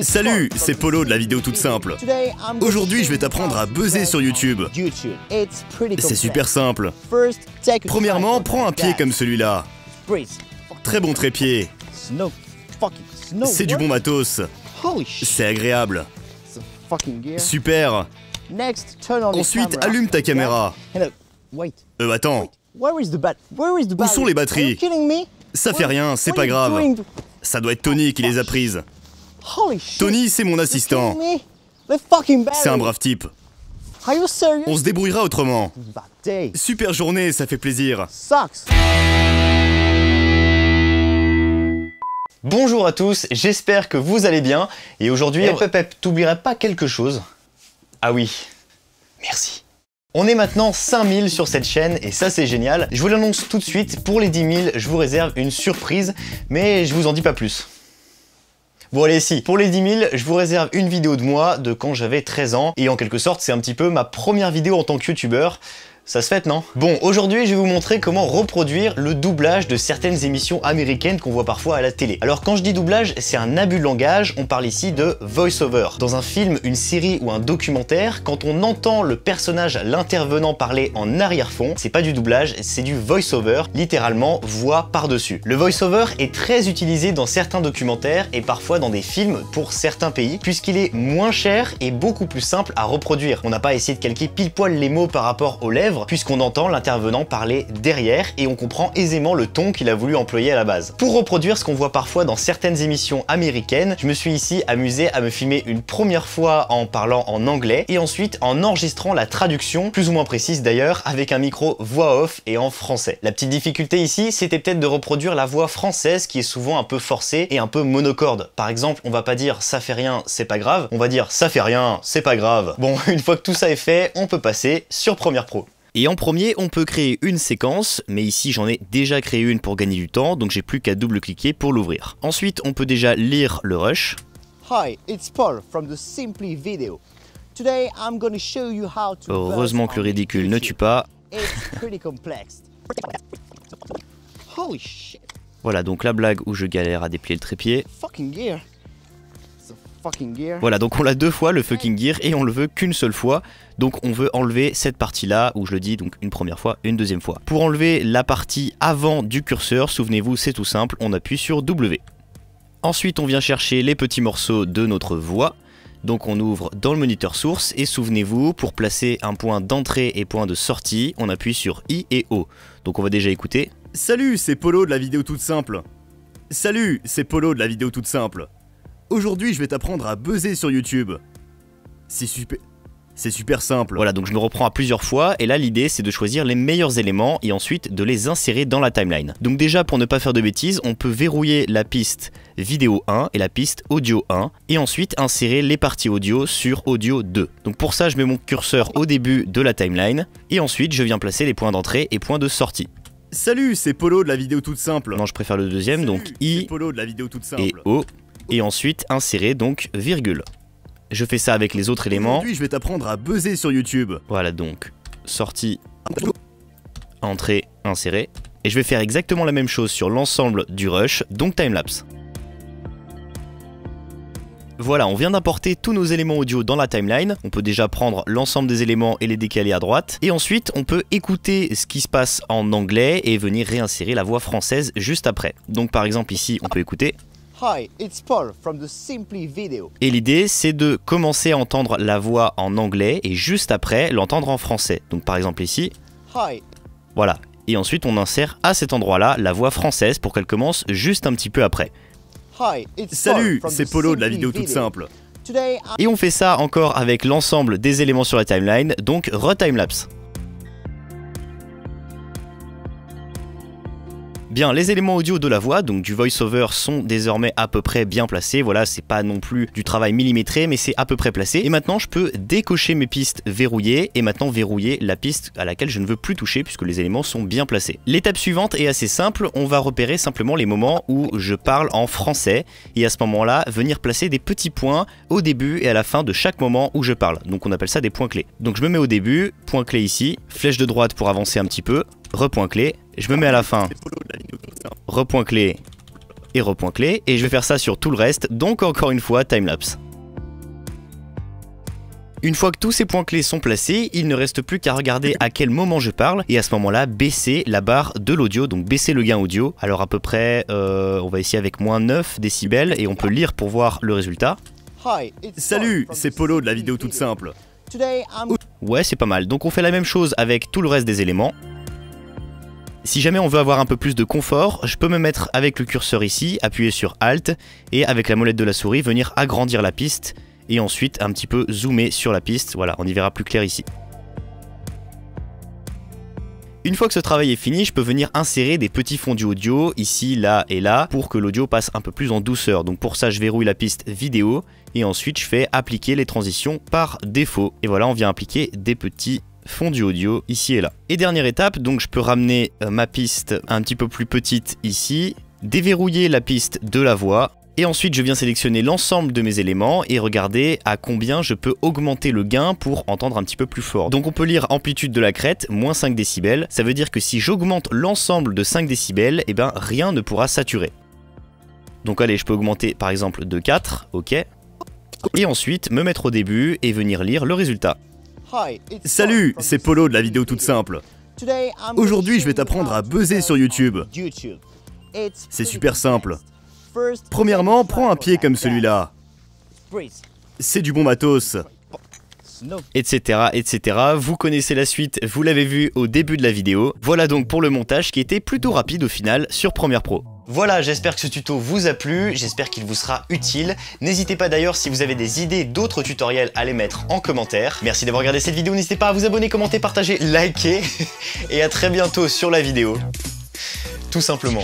Salut, c'est Polo de la vidéo toute simple. Aujourd'hui, je vais t'apprendre à buzzer sur YouTube. C'est super simple. Premièrement, prends un pied comme celui-là. Très bon trépied. C'est du bon matos. C'est agréable. Super. Ensuite, allume ta caméra. Attends. Où sont les batteries? Ça fait rien, c'est pas grave. Ça doit être Tony qui les a prises. Tony, c'est mon assistant. C'est un brave type. On se débrouillera autrement. Super journée, ça fait plaisir. Bonjour à tous, j'espère que vous allez bien. Et aujourd'hui, t'oublieras pas quelque chose. Ah oui, merci. On est maintenant 5000 sur cette chaîne et ça c'est génial. Je vous l'annonce tout de suite, pour les 10 000, je vous réserve une surprise, mais je vous en dis pas plus. Bon allez, si, pour les 10 000, je vous réserve une vidéo de moi de quand j'avais 13 ans. Et en quelque sorte, c'est un petit peu ma première vidéo en tant que youtubeur. Ça se fait, non? Bon, aujourd'hui, je vais vous montrer comment reproduire le doublage de certaines émissions américaines qu'on voit parfois à la télé. Alors, quand je dis doublage, c'est un abus de langage, on parle ici de voice-over. Dans un film, une série ou un documentaire, quand on entend le personnage, l'intervenant parler en arrière-fond, c'est pas du doublage, c'est du voice-over, littéralement voix par-dessus. Le voice-over est très utilisé dans certains documentaires et parfois dans des films pour certains pays, puisqu'il est moins cher et beaucoup plus simple à reproduire. On n'a pas essayé de calquer pile poil les mots par rapport aux lèvres, puisqu'on entend l'intervenant parler derrière et on comprend aisément le ton qu'il a voulu employer à la base. Pour reproduire ce qu'on voit parfois dans certaines émissions américaines, je me suis ici amusé à me filmer une première fois en parlant en anglais et ensuite en enregistrant la traduction, plus ou moins précise d'ailleurs, avec un micro voix off et en français. La petite difficulté ici, c'était peut-être de reproduire la voix française qui est souvent un peu forcée et un peu monocorde. Par exemple, on va pas dire ça fait rien, c'est pas grave, on va dire ça fait rien, c'est pas grave. Bon, une fois que tout ça est fait, on peut passer sur Premiere Pro. Et en premier, on peut créer une séquence, mais ici j'en ai déjà créé une pour gagner du temps, donc j'ai plus qu'à double-cliquer pour l'ouvrir. Ensuite, on peut déjà lire le rush. Heureusement que le ridicule ne tue pas. Voilà donc la blague où je galère à déplier le trépied. Voilà, donc on l'a deux fois le fucking gear et on le veut qu'une seule fois. Donc on veut enlever cette partie là où je le dis donc une première fois, une deuxième fois. Pour enlever la partie avant du curseur, souvenez-vous c'est tout simple, on appuie sur W. Ensuite on vient chercher les petits morceaux de notre voix. Donc on ouvre dans le moniteur source et souvenez-vous, pour placer un point d'entrée et point de sortie, on appuie sur I et O. Donc on va déjà écouter. Salut, c'est Polo de la vidéo toute simple. Salut, c'est Polo de la vidéo toute simple. Aujourd'hui, je vais t'apprendre à buzzer sur YouTube. C'est super simple. Voilà, donc je me reprends à plusieurs fois et là l'idée c'est de choisir les meilleurs éléments et ensuite de les insérer dans la timeline. Donc déjà pour ne pas faire de bêtises, on peut verrouiller la piste vidéo 1 et la piste audio 1 et ensuite insérer les parties audio sur audio 2. Donc pour ça je mets mon curseur au début de la timeline et ensuite je viens placer les points d'entrée et points de sortie. Salut, c'est Polo de la vidéo toute simple. Non, je préfère le deuxième. Salut, donc I Polo de la vidéo toute simple. Et O. Et ensuite insérer donc virgule. Je fais ça avec les autres éléments. Aujourd'hui, je vais t'apprendre à buzzer sur YouTube. Voilà donc sortie, entrée, insérer. Et je vais faire exactement la même chose sur l'ensemble du rush, donc timelapse. Voilà, on vient d'importer tous nos éléments audio dans la timeline. On peut déjà prendre l'ensemble des éléments et les décaler à droite. Et ensuite, on peut écouter ce qui se passe en anglais et venir réinsérer la voix française juste après. Donc par exemple ici, on peut écouter. Hi, it's Paul from the Simply Video. Et l'idée, c'est de commencer à entendre la voix en anglais et juste après, l'entendre en français. Donc par exemple ici. Hi. Voilà. Et ensuite, on insère à cet endroit-là la voix française pour qu'elle commence juste un petit peu après. Hi, it's Salut, c'est Polo de la vidéo toute simple. Et on fait ça encore avec l'ensemble des éléments sur la timeline, donc re-timelapse. Bien, les éléments audio de la voix, donc du voice-over, sont désormais à peu près bien placés. Voilà, c'est pas non plus du travail millimétré, mais c'est à peu près placé. Et maintenant, je peux décocher mes pistes verrouillées et maintenant verrouiller la piste à laquelle je ne veux plus toucher puisque les éléments sont bien placés. L'étape suivante est assez simple. On va repérer simplement les moments où je parle en français et à ce moment-là, venir placer des petits points au début et à la fin de chaque moment où je parle. Donc on appelle ça des points clés. Donc je me mets au début, point clé ici, flèche de droite pour avancer un petit peu, repoint clé. Je me mets à la fin, repoint clé, et repoint-clé, et je vais faire ça sur tout le reste, donc encore une fois, timelapse. Une fois que tous ces points clés sont placés, il ne reste plus qu'à regarder à quel moment je parle, et à ce moment-là, baisser la barre de l'audio, donc baisser le gain audio. Alors à peu près, on va essayer avec moins 9 décibels, et on peut lire pour voir le résultat. Salut, c'est Polo de la vidéo toute simple. Ouais, c'est pas mal. Donc on fait la même chose avec tout le reste des éléments. Si jamais on veut avoir un peu plus de confort, je peux me mettre avec le curseur ici, appuyer sur Alt, et avec la molette de la souris, venir agrandir la piste, et ensuite un petit peu zoomer sur la piste. Voilà, on y verra plus clair ici. Une fois que ce travail est fini, je peux venir insérer des petits fondus audio, ici, là et là, pour que l'audio passe un peu plus en douceur. Donc pour ça, je verrouille la piste vidéo, et ensuite je fais appliquer les transitions par défaut. Et voilà, on vient appliquer des petits fondus audio ici et là. Et dernière étape, donc je peux ramener ma piste un petit peu plus petite ici, déverrouiller la piste de la voix, et ensuite je viens sélectionner l'ensemble de mes éléments et regarder à combien je peux augmenter le gain pour entendre un petit peu plus fort. Donc on peut lire amplitude de la crête, moins 5 décibels, ça veut dire que si j'augmente l'ensemble de 5 décibels, eh ben rien ne pourra saturer. Donc allez, je peux augmenter par exemple de 4, ok. Et ensuite me mettre au début et venir lire le résultat. Salut, c'est Polo de la vidéo toute simple. Aujourd'hui, je vais t'apprendre à buzzer sur YouTube. C'est super simple. Premièrement, prends un pied comme celui-là. C'est du bon matos. Etc, etc. Vous connaissez la suite, vous l'avez vu au début de la vidéo. Voilà donc pour le montage qui était plutôt rapide au final sur Premiere Pro. Voilà, j'espère que ce tuto vous a plu, j'espère qu'il vous sera utile. N'hésitez pas d'ailleurs si vous avez des idées d'autres tutoriels à les mettre en commentaire. Merci d'avoir regardé cette vidéo, n'hésitez pas à vous abonner, commenter, partager, liker. Et à très bientôt sur la vidéo. Tout simplement.